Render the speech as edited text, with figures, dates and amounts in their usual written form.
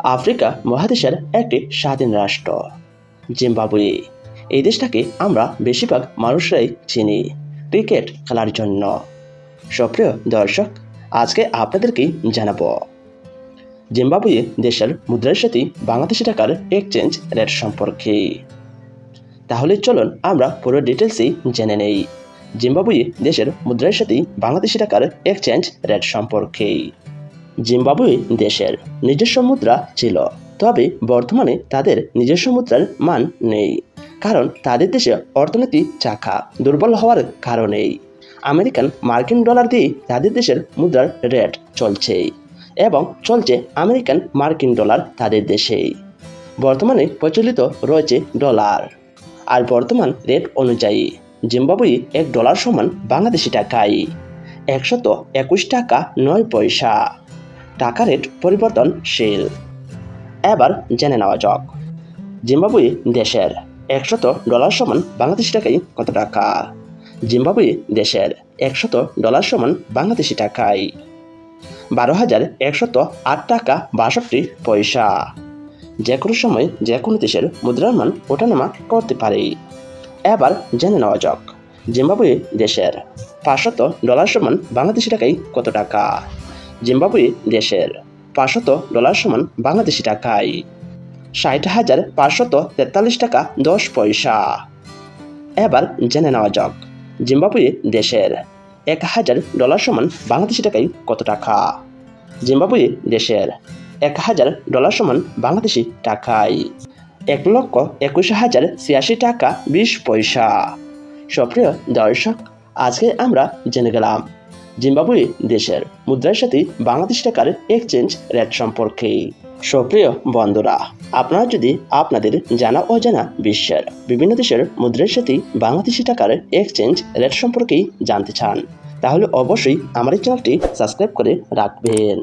Africa মহাদেশের একটি স্বাধীন রাষ্ট্র জিম্বাবুয়ে। এই দেশটাকে আমরা বেশিরভাগ মানুষরাই চিনি ক্রিকেট খেলার জন্য। সুপ্রিয় দর্শক, আজকে আপনাদেরকে জানাবো জিম্বাবুয়ে দেশের মুদ্রার সাথে বাংলাদেশি টাকার এক্সচেঞ্জ রেট সম্পর্কে। তাহলে চলুন আমরা পুরো ডিটেলসই জেনে নেই জিম্বাবুয়ে দেশের মুদ্রার সাথে বাংলাদেশি টাকার এক্সচেঞ্জ রেট সম্পর্কে। জিম্বাবুয়ে দেশের নিজস্ব মুদ্রা ছিল, তবে বর্তমানে তাদের নিজস্ব মুদ্রার মান নেই, কারণ তাদের দেশে অর্থনীতি চাকা দুর্বল হওয়ার কারণেই আমেরিকান মার্কিন ডলার দিয়ে তাদের দেশের মুদ্রার রেট চলছে এবং চলছে আমেরিকান মার্কিন ডলার তাদের দেশেই। বর্তমানে প্রচলিত রয়েছে ডলার, আর বর্তমান রেট অনুযায়ী জিম্বাবুয়ে $1 সমান বাংলাদেশি টাকায় 121 টাকা 9 পয়সা। টাকা রেট পরিবর্তনশীল। এবার জেনে নেওয়া যাক জিম্বাবুয়ে দেশের $100 সমান বাংলাদেশি টাকায় কত টাকা। জিম্বাবুয়ে দেশের $100 সমান বাংলাদেশি টাকায় 12,108 টাকা 62 পয়সা। যে কোনো সময় যে কোনো দেশের মুদ্রার মান ওঠানামা করতে পারে। এবার জেনে নেওয়া যাক জিম্বাবুয়ে দেশের $500 সমান বাংলাদেশি টাকায় কত টাকা। জিম্বাবুয়ে দেশের $500 সমান বাংলাদেশি টাকায় 60,543 টাকা 10 পয়সা। এবার জেনে নেওয়া যাক জিম্বাবুয়ে দেশের $1,000 সমান বাংলাদেশি টাকায় কত টাকা। জিম্বাবুয়ে দেশের $1,000 সমান বাংলাদেশি টাকায় 1,21,086 টাকা 20 পয়সা। সুপ্রিয় দর্শক, আজকে আমরা জেনে গেলাম জিম্বাবুয়ে দেশের মুদ্রার সাথে বাংলাদেশি টাকার এক্সচেঞ্জ রেট সম্পর্কে। সুপ্রিয় বন্ধুরা, আপনারা যদি আপনাদের জানা অজানা বিশ্বের বিভিন্ন দেশের মুদ্রার সাথে বাংলাদেশি টাকার এক্সচেঞ্জ রেট সম্পর্কে জানতে চান, তাহলে অবশ্যই আমার এই চ্যানেলটি সাবস্ক্রাইব করে রাখবেন।